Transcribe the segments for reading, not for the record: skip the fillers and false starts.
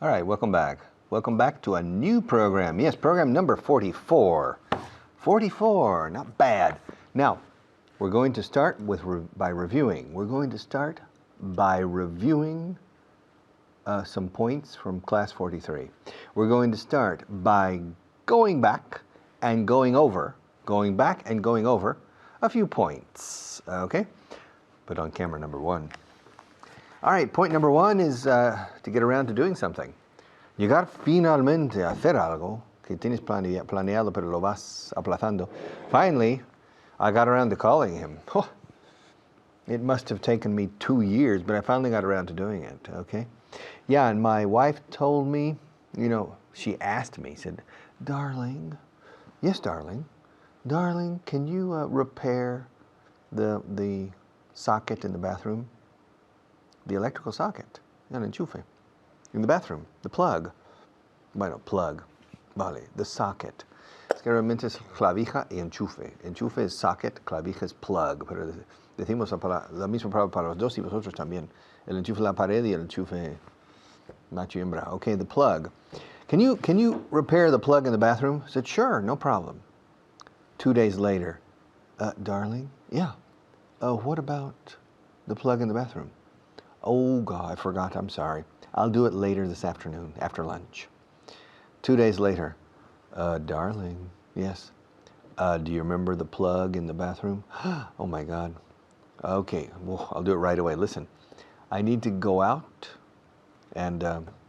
All right, welcome back. Welcome back to a new program. Yes, program number 44. 44, not bad. Now, we're going to start by reviewing. We're going to start by reviewing some points from class 43. We're going to start by going back and going over a few points, okay? Put on camera number 1. All right, point number 1 is to get around to doing something. Llegar finalmente a hacer algo que tienes planeado pero lo vas aplazando. Finally, I got around to calling him. Oh, it must have taken me 2 years, but I finally got around to doing it, okay? Yeah, and my wife told me, she asked me, said, darling, yes, darling, can you repair the socket in the bathroom? The electrical socket, el enchufe, in the bathroom, the plug. Bueno, plug, vale, the socket. Es que realmente es clavija y enchufe. Enchufe es socket, clavija es plug, pero decimos la misma palabra para los dos y vosotros también. El enchufe en la pared y el enchufe macho y hembra. Okay, the plug. Can you repair the plug in the bathroom? I said, sure, no problem. 2 days later, darling, yeah, what about the plug in the bathroom? Oh, God, I forgot. I'm sorry. I'll do it later this afternoon, after lunch. 2 days later, darling, yes. Do you remember the plug in the bathroom? Oh, my God. Okay, well, I'll do it right away. Listen, I need to go out and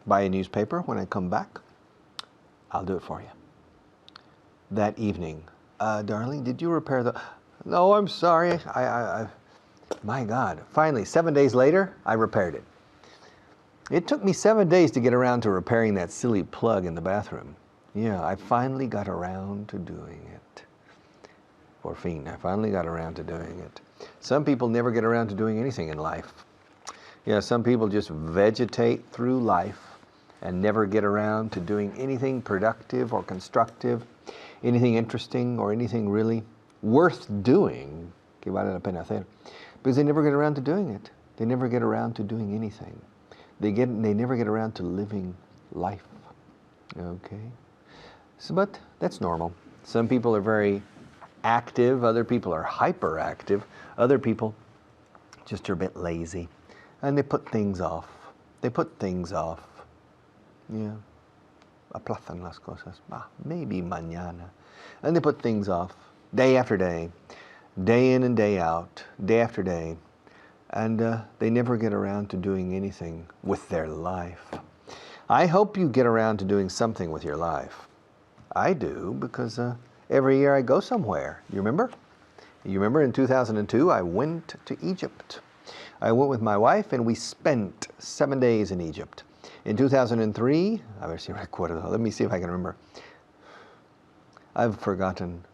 buy a newspaper when I come back. I'll do it for you. That evening, darling, did you repair the... No, I'm sorry. My God. Finally, 7 days later, I repaired it. It took me 7 days to get around to repairing that silly plug in the bathroom. Yeah, I finally got around to doing it. Por fin, I finally got around to doing it. Some people never get around to doing anything in life. Yeah, some people just vegetate through life and never get around to doing anything productive or constructive, anything interesting or anything really worth doing, que vale la pena hacer. Because they never get around to doing it. They never get around to doing anything. They never get around to living life. Okay? So, but that's normal. Some people are very active. Other people are hyperactive. Other people just are a bit lazy. And they put things off. Yeah. Aplazan las cosas. Maybe mañana. And they put things off day after day. Day in and day out, day after day, and they never get around to doing anything with their life. I hope you get around to doing something with your life. I do, because every year I go somewhere. You remember? You remember in 2002, I went to Egypt. I went with my wife, and we spent 7 days in Egypt. In 2003, let me see if I can remember. I've forgotten.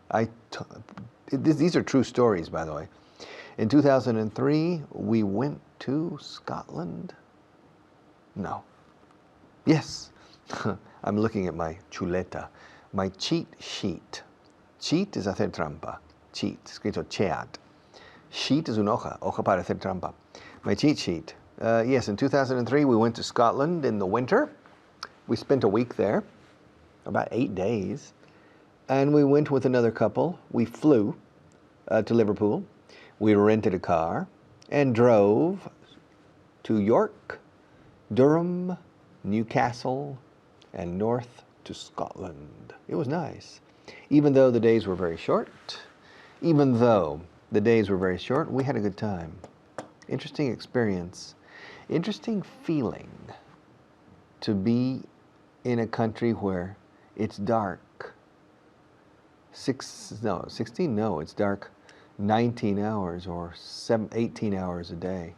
These are true stories, by the way. In 2003, we went to Scotland. No. Yes. I'm looking at my chuleta, my cheat sheet. Cheat is hacer trampa. Cheat, escrito cheat. Sheet is una hoja para hacer trampa. My cheat sheet. Yes, in 2003, we went to Scotland in the winter. We spent a week there, about 8 days. And we went with another couple. We flew to Liverpool. We rented a car and drove to York, Durham, Newcastle, and north to Scotland. It was nice. Even though the days were very short, we had a good time. Interesting experience. Interesting feeling to be in a country where it's dark. It's dark 19 hours or 18 hours a day.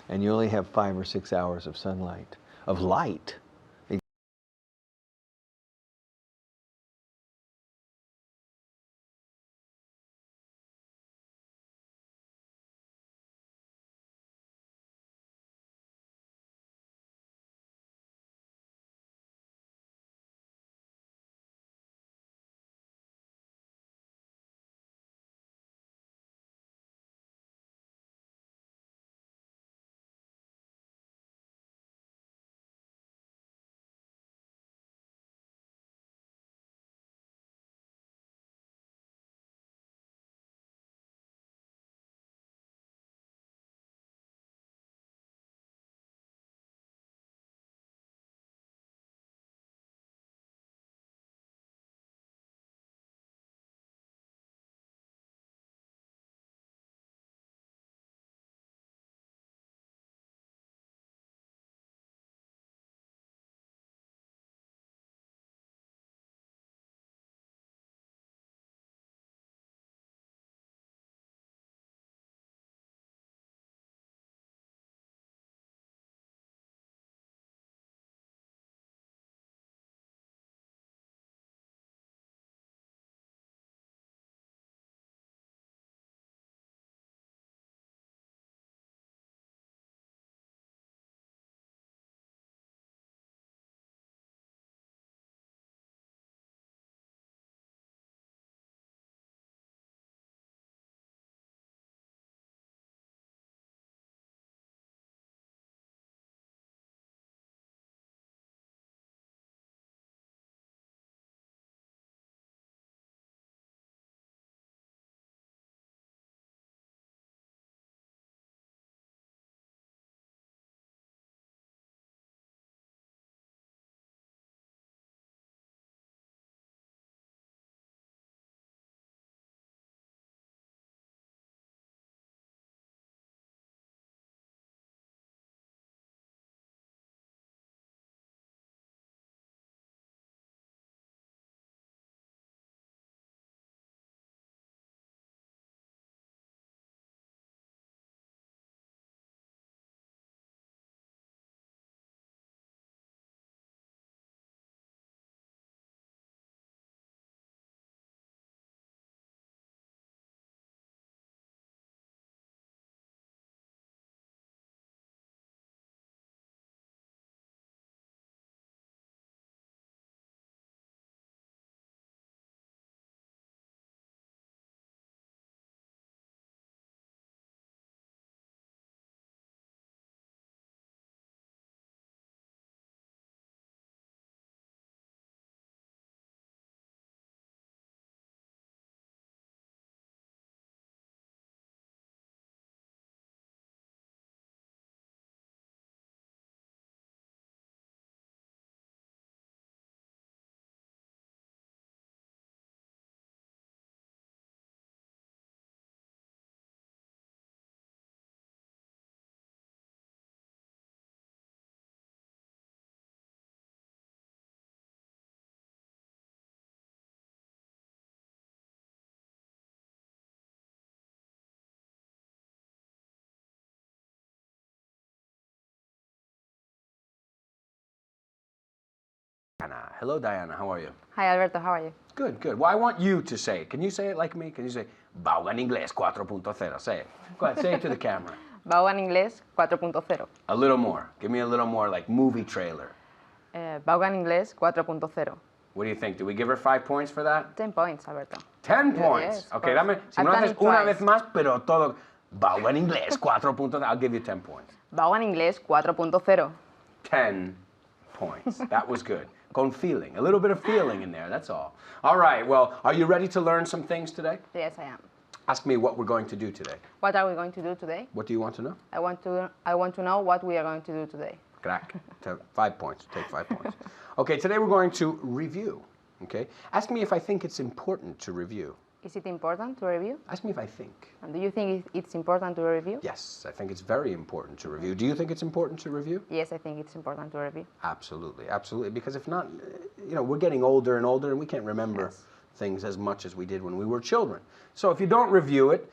And you only have 5 or 6 hours of sunlight, of light. Diana. Hello, Diana. How are you? Hi, Alberto. How are you? Good, good. Well, I want you to say it. Can you say it like me? Can you say, Baugan Inglés 4.0? Say it. Go ahead, say it to the camera. Vaughan Inglés 4.0. A little more. Give me a little more like movie trailer. Vaughan Inglés 4.0. What do you think? Do we give her 5 points for that? 10 points, Alberto. 10 points. Yes, Okay, of dame, course. si me lo I've done haces it una twice. vez más, pero todo, Baugan Inglés 4.0, I'll give you 10 points. Vaughan Inglés 4.0. 10 points. That was good. Con feeling. A little bit of feeling in there, that's all. All right, well, are you ready to learn some things today? Yes, I am. Ask me what we're going to do today. What are we going to do today? What do you want to know? I want to know what we are going to do today. Crack. 5 points. Take 5 points. Okay, today we're going to review. Okay? Ask me if I think it's important to review. Is it important to review? Ask me if I think. And do you think it's important to review? Yes, I think it's very important to review. Do you think it's important to review? Yes, I think it's important to review. Absolutely, absolutely. Because if not, we're getting older and older and we can't remember Yes. things as much as we did when we were children. So if you don't review it,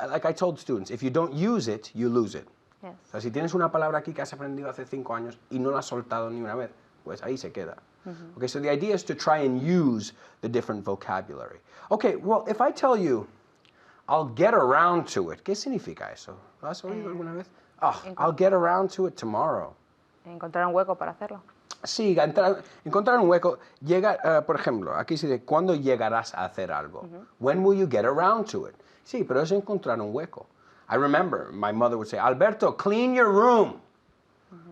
like I told students, if you don't use it, you lose it. Yes. O sea, si tienes una palabra aquí que has aprendido hace 5 años y no la has soltado ni una vez, pues ahí se queda. Okay, so the idea is to try and use the different vocabulary. Okay, well, if I tell you, I'll get around to it, ¿qué significa eso? ¿Lo has oído alguna vez? Oh, I'll get around to it tomorrow. Encontrar un hueco para hacerlo. Sí, encontrar un hueco. Por ejemplo, aquí se dice, ¿cuándo llegarás a hacer algo? When will you get around to it? Sí, pero es encontrar un hueco. I remember my mother would say, Alberto, clean your room.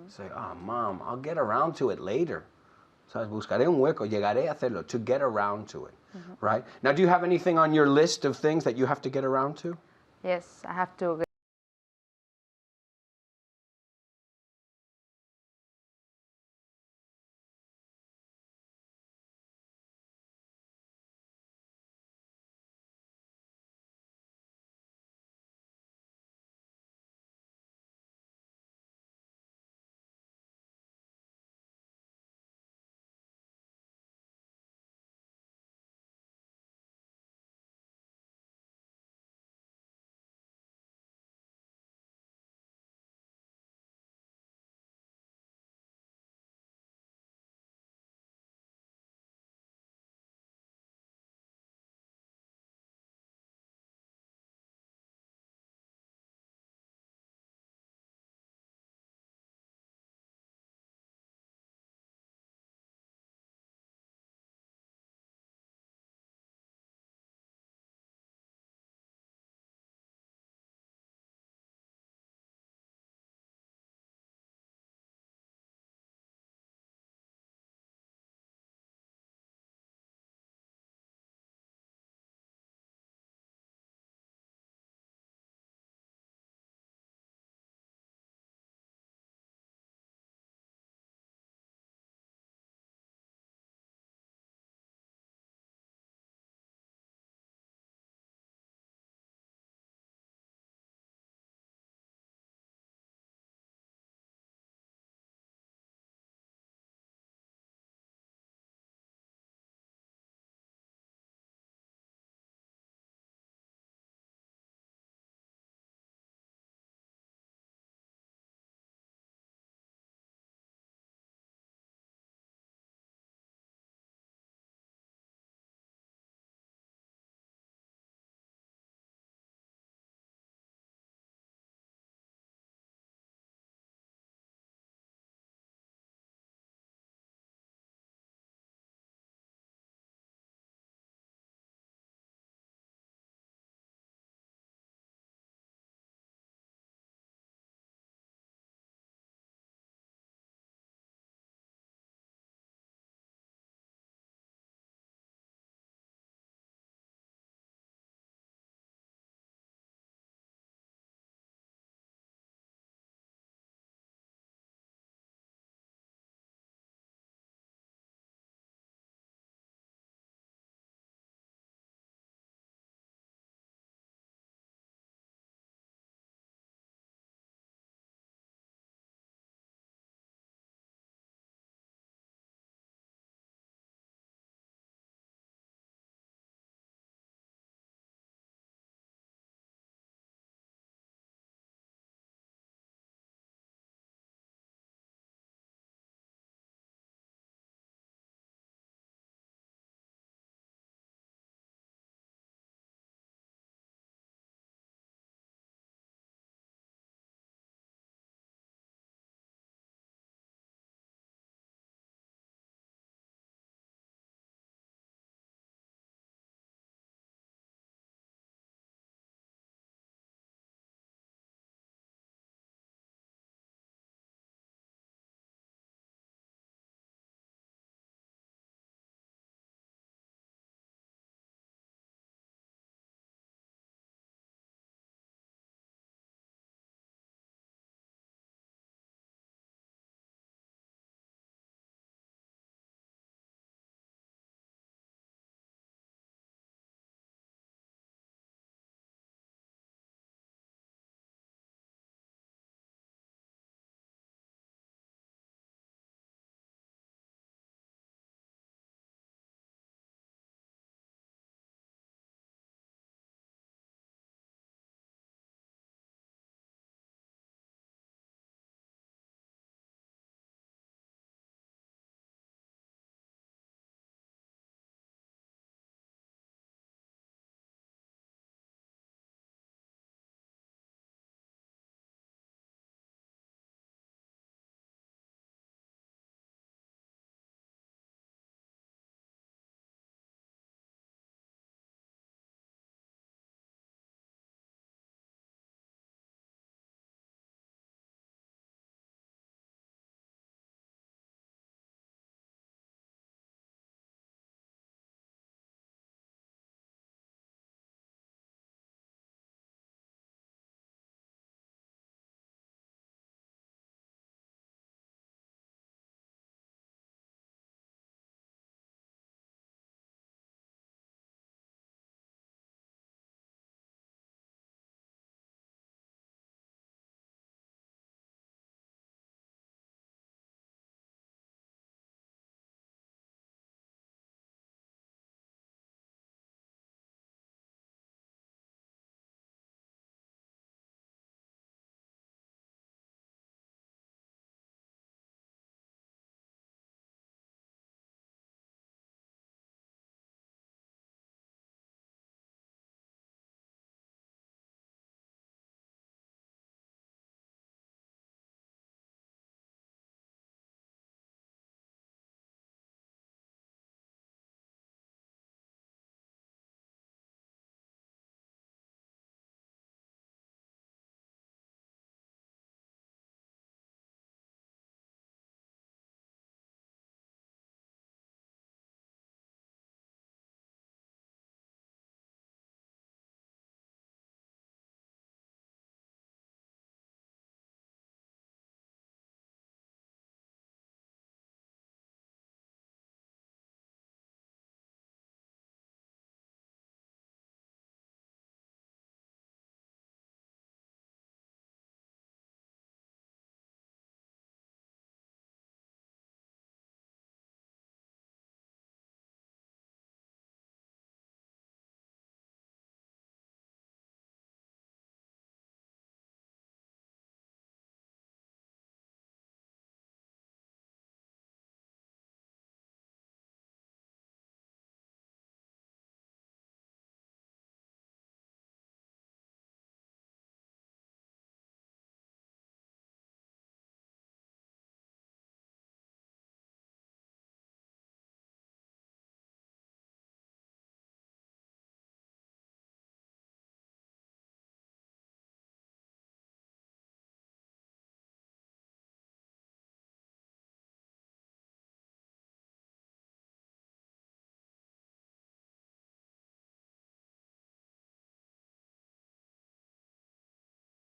Say, oh, Mom, I'll get around to it later. ¿Sabes? Buscaré un hueco, llegaré a hacerlo, to get around to it, right? Now, do you have anything on your list of things that you have to get around to? Yes, I have to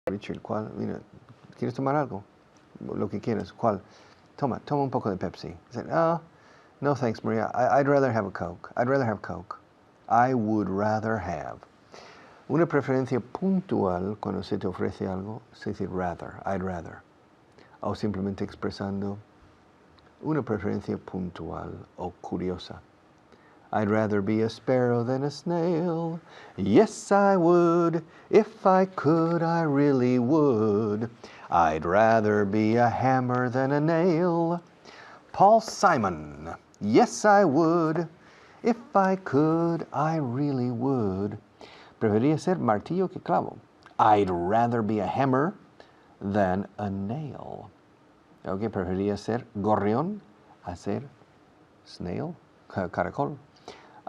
Richard, ¿cuál? Mira, ¿quieres tomar algo? Lo que quieras, ¿cuál? Toma un poco de Pepsi. He said, oh, no thanks, Maria. I'd rather have a Coke. I'd rather have Coke. I would rather have. Una preferencia puntual cuando se te ofrece algo, se dice rather, I'd rather. O simplemente expresando una preferencia puntual o curiosa. I'd rather be a sparrow than a snail. Yes, I would. If I could, I really would. I'd rather be a hammer than a nail. Paul Simon. Yes, I would. If I could, I really would. Preferiría ser martillo que clavo. I'd rather be a hammer than a nail. Okay, preferiría ser gorrión a ser snail, caracol.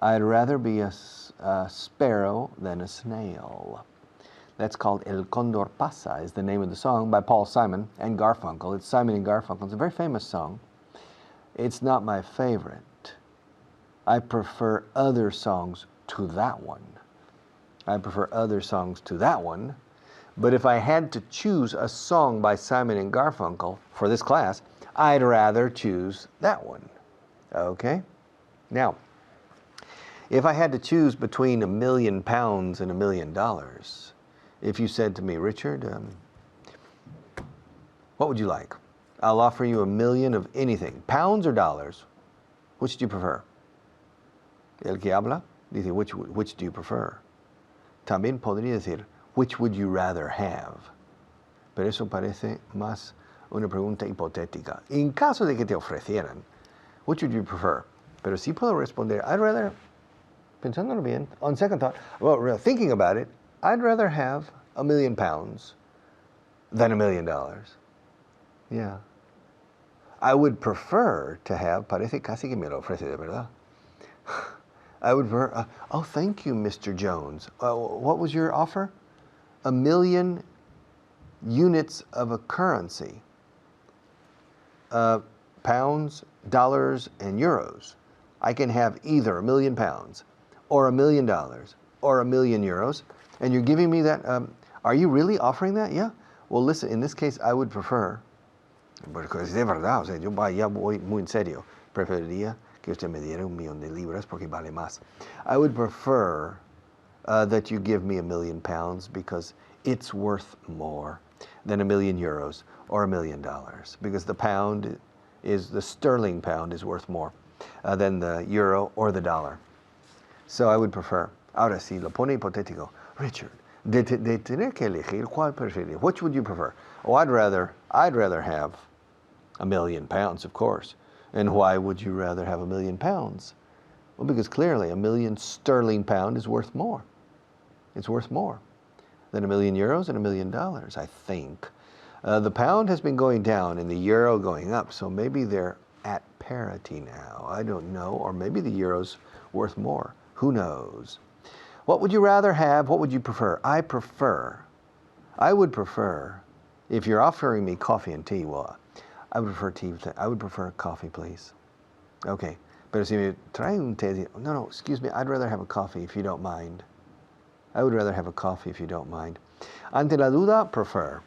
I'd rather be a sparrow than a snail. That's called El Condor Pasa, is the name of the song by Paul Simon and Garfunkel. It's Simon and Garfunkel. It's a very famous song. It's not my favorite. I prefer other songs to that one. But if I had to choose a song by Simon and Garfunkel for this class, I'd rather choose that one. Okay? Now, if I had to choose between £1 million and $1 million, if you said to me, Richard, what would you like? I'll offer you $1 million of anything, pounds or dollars. Which do you prefer? El que habla dice, which do you prefer? También podría decir, which would you rather have? Pero eso parece más una pregunta hipotética. En caso de que te ofrecieran, which would you prefer? Pero sí puedo responder, I'd rather, pensándolo bien, on second thought, well, thinking about it, I'd rather have £1 million than $1 million. Yeah. I would prefer to have, parece casi que me lo ofrece de verdad. I would prefer, oh, thank you, Mr. Jones. What was your offer? 1 million units of a currency. Pounds, dollars, and euros. I can have either £1 million or $1 million or 1 million euros. And you're giving me that, are you really offering that? Yeah. Well, listen, in this case, I would prefer, porque es de verdad, o sea, yo ya voy muy en serio, preferiría que usted me diera 1 millón de libras porque vale más. I would prefer that you give me £1 million because it's worth more than 1 million euros or $1 million, because the sterling pound is worth more than the euro or the dollar. So I would prefer. Ahora sí, lo pone hipotético. Richard, de tener que elegir, ¿cuál preferiría? Which would you prefer? Oh, I'd rather have £1 million, of course. And why would you rather have £1 million? Well, because clearly 1 million sterling pound is worth more. It's worth more than 1 million euros and $1 million, I think. The pound has been going down and the euro going up, so maybe they're at parity now. I don't know, or maybe the euro's worth more. Who knows? What would you rather have? What would you prefer? I would prefer, if you're offering me coffee and tea, well, I would prefer tea. I would prefer coffee, please. Okay. Pero si me trae un té, no, excuse me, I'd rather have a coffee if you don't mind. I would rather have a coffee if you don't mind. Ante la duda, prefer.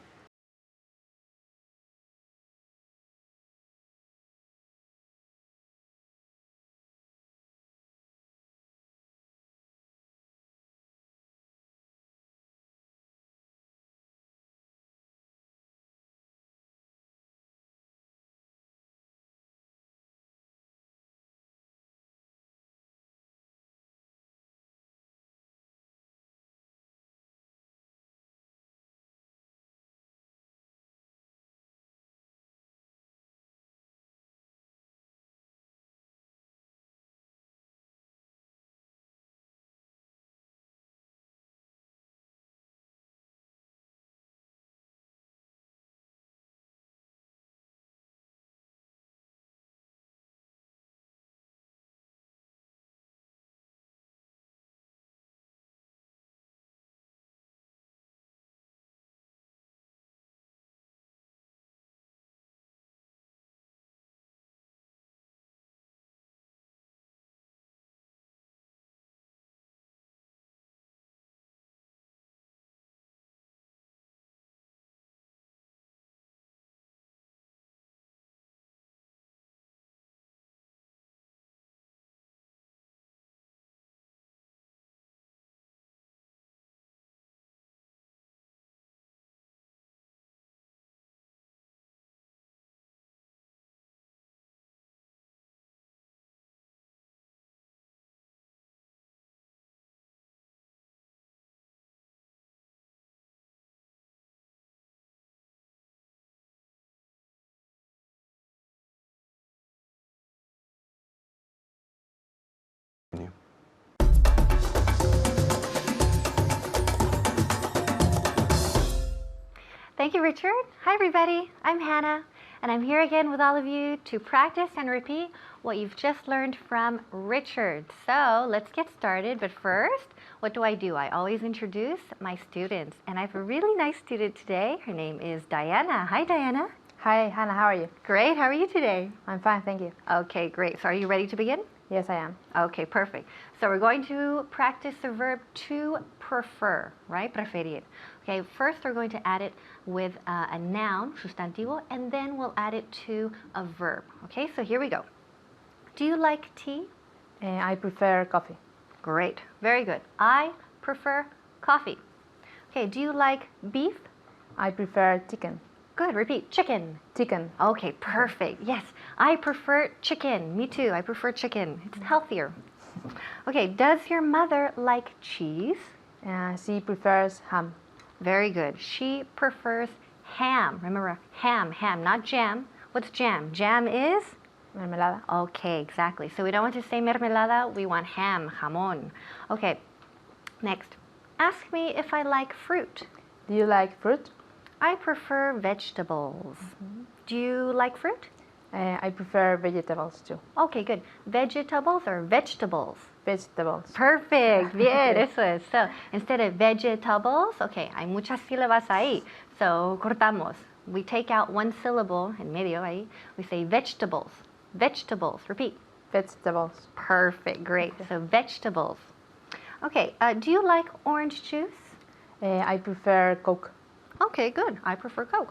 Thank you, Richard. Hi, everybody. I'm Hannah, and I'm here again with all of you to practice and repeat what you've just learned from Richard. So let's get started. But first, what do? I always introduce my students, and I have a really nice student today. Her name is Diana. Hi, Diana. Hi, Hannah, how are you? Great. How are you today? I'm fine, thank you. Okay, great. So are you ready to begin? Yes, I am. Okay, perfect. So we're going to practice the verb to prefer, right? Preferir. Okay, first we're going to add it with a noun, sustantivo, and then we'll add it to a verb. Okay, so here we go. Do you like tea? I prefer coffee. Great, very good. I prefer coffee. Okay, do you like beef? I prefer chicken. Good, repeat, chicken. Chicken. Okay, perfect. Yes, I prefer chicken. Me too, I prefer chicken. It's healthier. Okay, does your mother like cheese? She prefers ham. Very good. She prefers ham. Remember, ham, not jam. What's jam? Jam is? Mermelada. Okay, exactly. So we don't want to say mermelada, we want ham, jamón. Okay, next. Ask me if I like fruit. Do you like fruit? I prefer vegetables. Do you like fruit? I prefer vegetables too. Okay, good. Vegetables or vegetables? Vegetables. Perfect. Bien, eso es. So, instead of vegetables, okay, hay muchas sílabas ahí. So, cortamos. We take out one syllable en medio ahí. We say vegetables. Vegetables. Repeat. Vegetables. Perfect. Great. So, vegetables. Okay, do you like orange juice? I prefer Coke. Okay, good. I prefer Coke.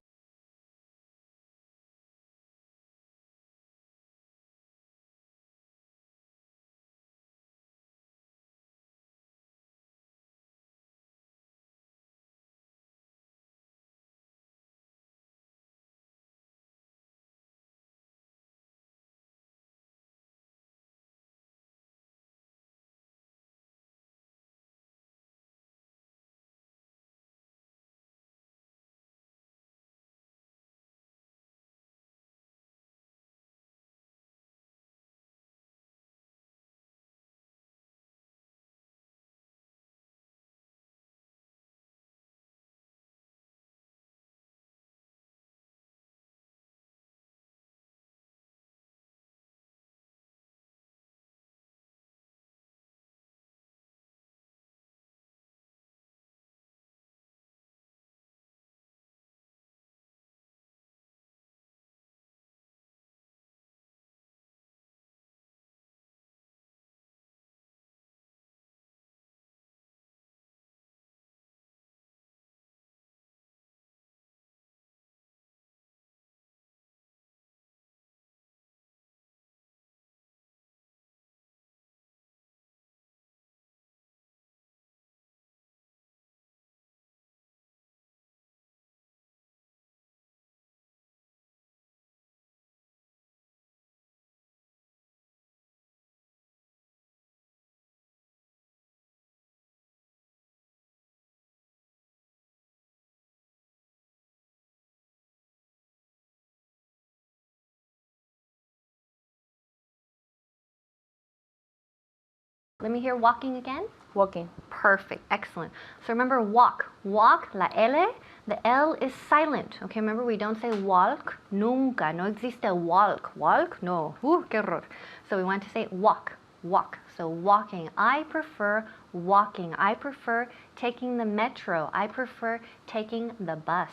Let me hear walking again. Walking. Perfect, excellent. So remember walk. Walk, la L, the L is silent. Okay, remember we don't say walk, nunca, no existe walk. Walk, no, qué horror. So we want to say walk, walk. So walking, I prefer walking. I prefer taking the metro. I prefer taking the bus.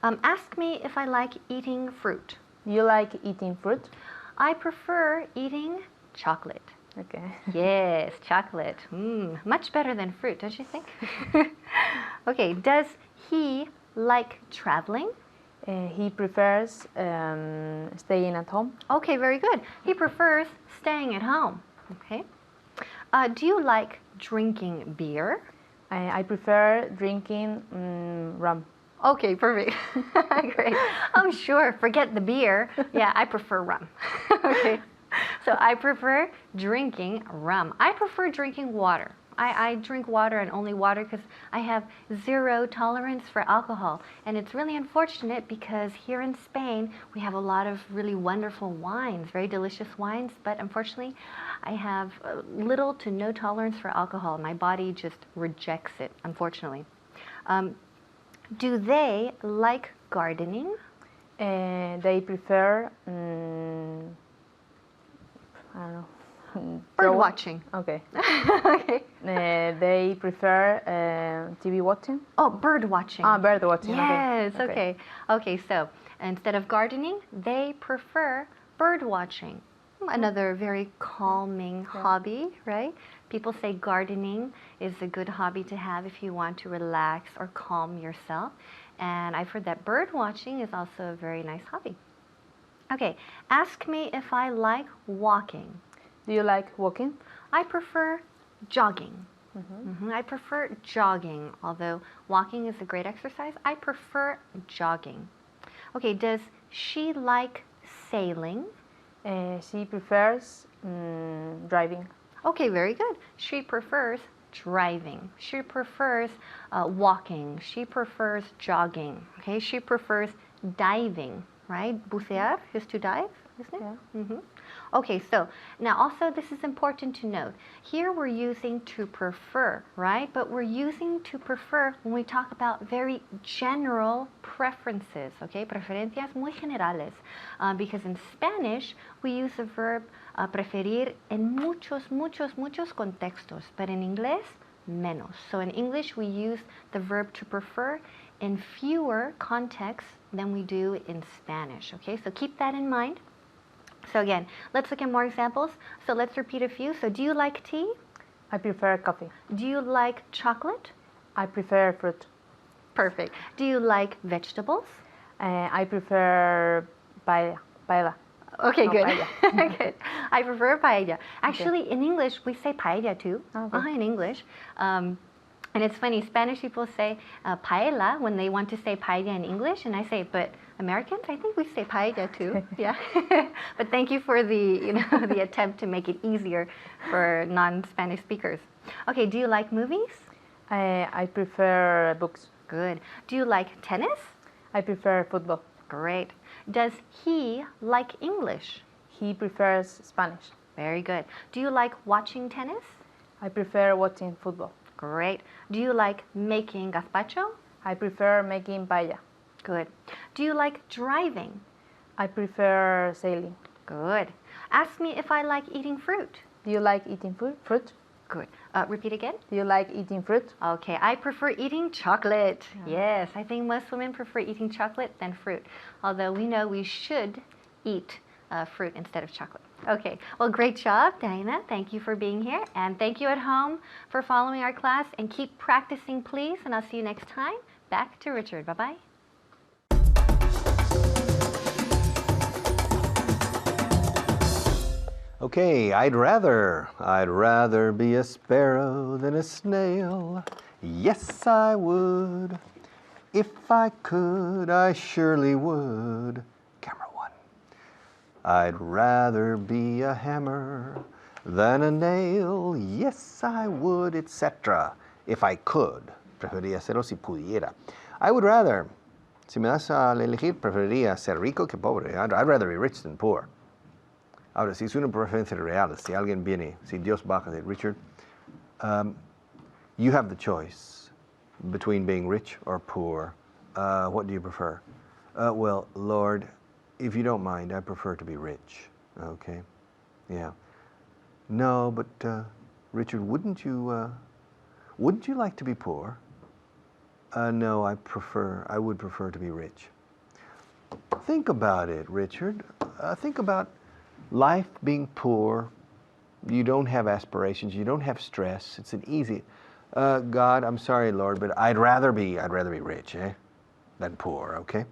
Ask me if I like eating fruit. Do you like eating fruit? I prefer eating chocolate. Okay. Yes, chocolate. Much better than fruit, don't you think? Okay, does he like traveling? He prefers staying at home. Okay, very good. He prefers staying at home. Okay. Do you like drinking beer? I prefer drinking rum. Okay, perfect. Great. Oh, sure. Forget the beer. Yeah, I prefer rum. Okay. So I prefer drinking rum. I prefer drinking water. I drink water and only water because I have zero tolerance for alcohol. And it's really unfortunate because here in Spain, we have a lot of really wonderful wines, very delicious wines, but unfortunately, I have little to no tolerance for alcohol. My body just rejects it, unfortunately. Do they like gardening? They prefer, I don't know. Bird draw- watching. Okay. Okay. They prefer TV watching. Oh, bird watching. Bird watching. Yes, Okay. okay. Okay, so instead of gardening, they prefer bird watching. Another very calming hobby, right? People say gardening is a good hobby to have if you want to relax or calm yourself. And I've heard that bird watching is also a very nice hobby. Okay, ask me if I like walking. Do you like walking? I prefer jogging. I prefer jogging, although walking is a great exercise. I prefer jogging. Okay, does she like sailing? She prefers driving. Okay, very good. She prefers driving. She prefers walking. She prefers jogging. Okay, she prefers diving, right? Bucear is to dive, isn't it? Yeah. Okay, so now also this is important to note. Here we're using to prefer, right? But we're using to prefer when we talk about very general preferences, okay? Preferencias muy generales. Because in Spanish, we use the verb preferir en muchos contextos, but in inglés, menos. So in English, we use the verb to prefer in fewer contexts than we do in Spanish, okay? So keep that in mind. So again, let's look at more examples. So let's repeat a few. So do you like tea? I prefer coffee. Do you like chocolate? I prefer fruit. Perfect. Do you like vegetables? I prefer paella. Paella. Okay, No, good. paella. Good. I prefer paella. Actually, in English, we say paella too. Okay. In English. And it's funny, Spanish people say paella when they want to say paella in English, and I say, but Americans, I think we say paella too. Yeah. But thank you for the, the attempt to make it easier for non-Spanish speakers. Okay, do you like movies? I prefer books. Good. Do you like tennis? I prefer football. Great. Does he like English? He prefers Spanish. Very good. Do you like watching tennis? I prefer watching football. Great. Do you like making gazpacho? I prefer making paella. Good. Do you like driving? I prefer sailing. Good. Ask me if I like eating fruit. Do you like eating fruit? Good. Repeat again. Do you like eating fruit? Okay, I prefer eating chocolate. Yes, I think most women prefer eating chocolate than fruit, although we know we should eat fruit instead of chocolate. Okay, well, great job, Diana. Thank you for being here, and thank you at home for following our class, and keep practicing, please, and I'll see you next time. Back to Richard. Bye-bye. Okay, I'd rather be a sparrow than a snail. Yes, I would. If I could, I surely would. Camera one. I'd rather be a hammer than a nail. Yes, I would, etc. If I could. Preferiría hacerlo si pudiera. I would rather. Si me das a elegir, preferiría ser rico que pobre. I'd rather be rich than poor. Ahora, si es una preferencia real, si alguien viene, si Dios baja de Richard, you have the choice between being rich or poor. What do you prefer? Well, Lord, if you don't mind, I prefer to be rich. Okay? Yeah. No, but Richard, wouldn't you like to be poor? No, I would prefer to be rich. Think about it, Richard. Think about life being poor. You don't have aspirations. You don't have stress. It's an easy. God, I'm sorry, Lord, but I'd rather be rich, than poor. Okay.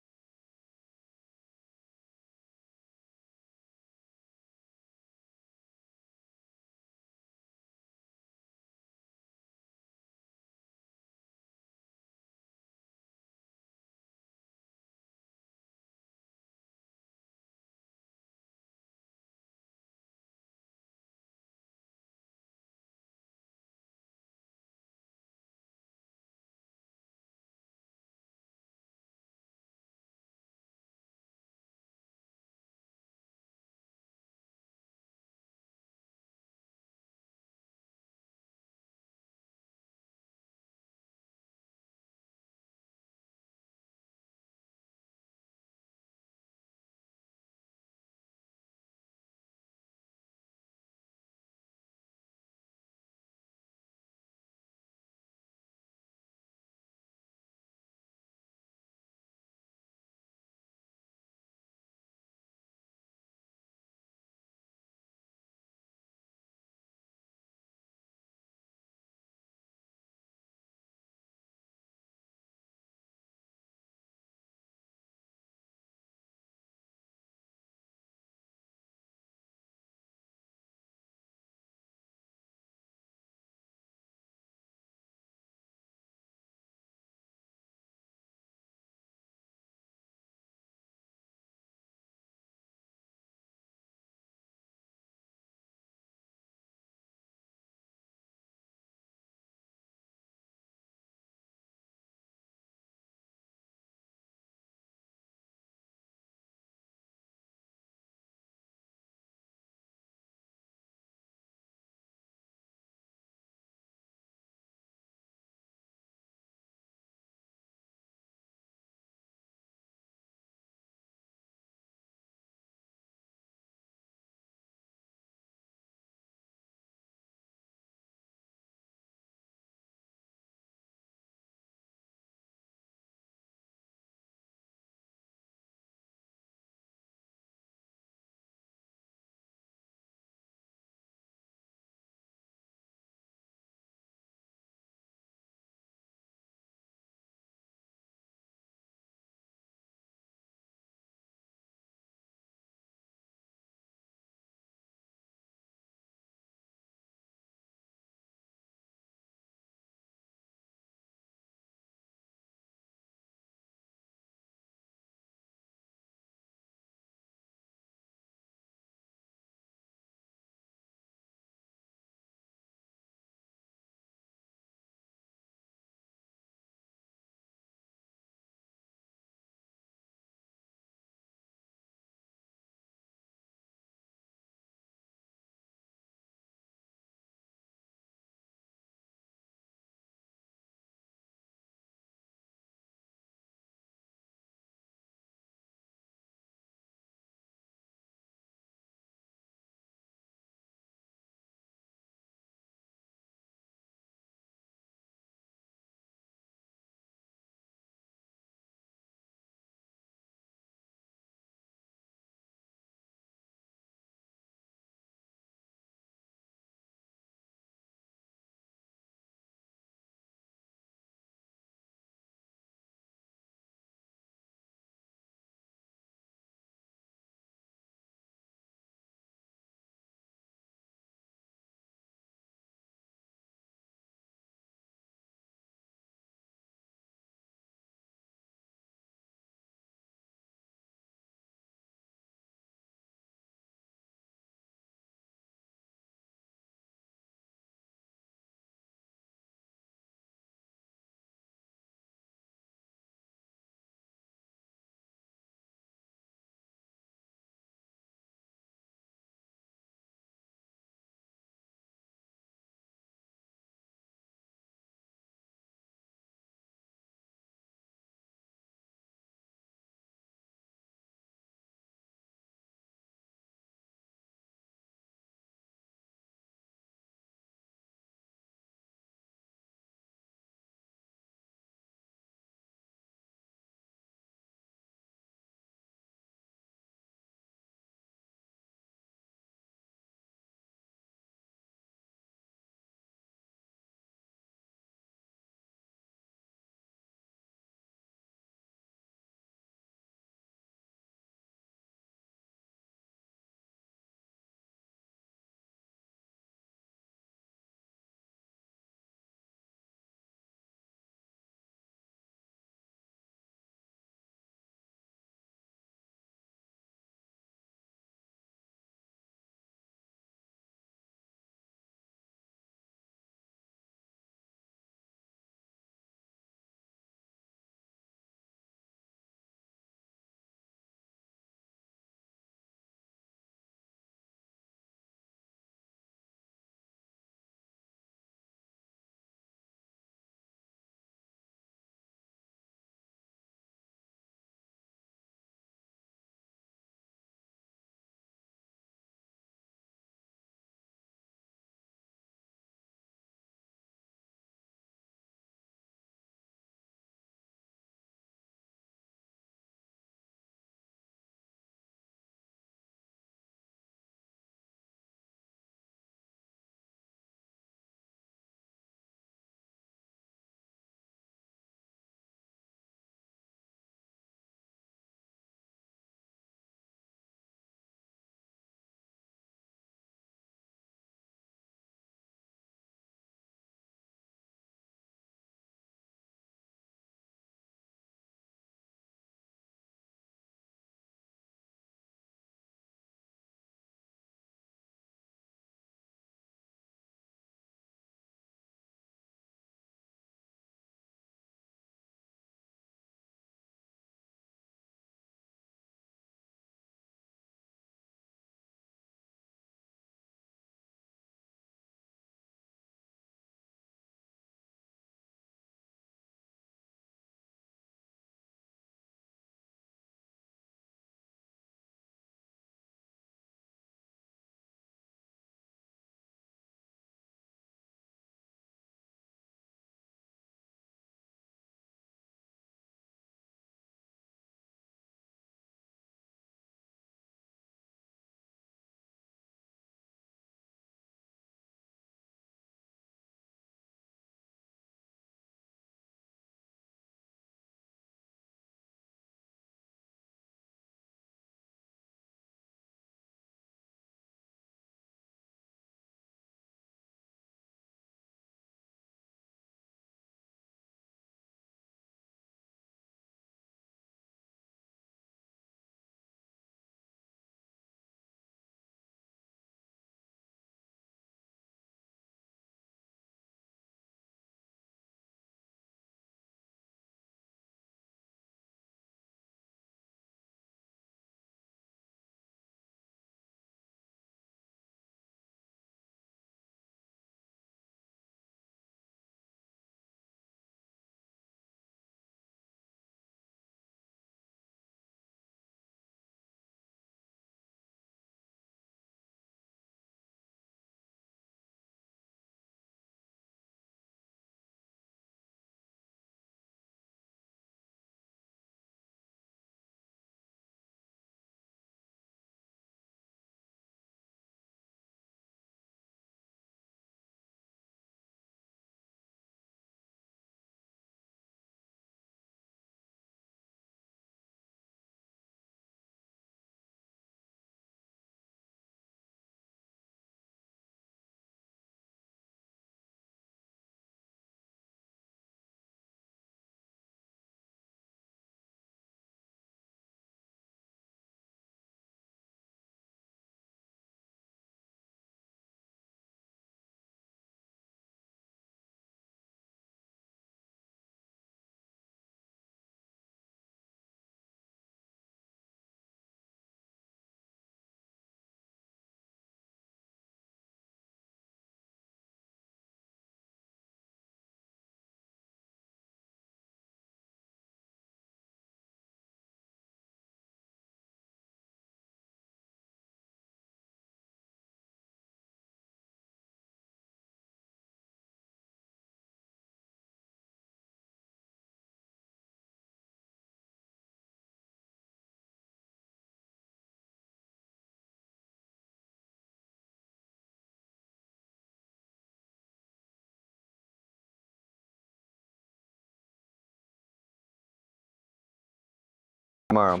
Tomorrow.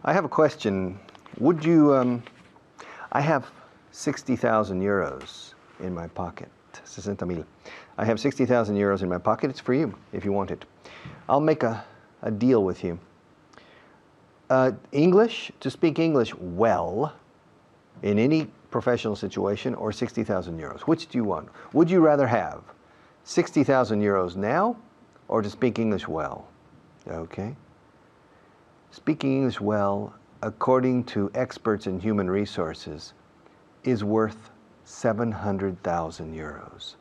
I have a question. Would you, I have 60,000 euros in my pocket. 60,000. I have 60,000 euros in my pocket. It's for you if you want it. I'll make a deal with you. English, to speak English well in any professional situation, or 60,000 euros. Which do you want? Would you rather have 60,000 euros now or to speak English well? Okay. Speaking English well, according to experts in human resources, is worth 700,000 euros.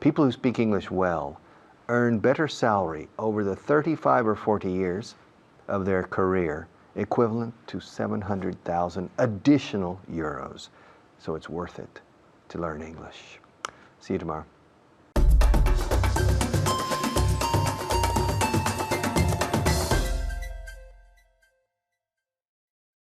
People who speak English well earn better salary over the 35 or 40 years of their career, equivalent to 700,000 additional euros. So it's worth it to learn English. See you tomorrow.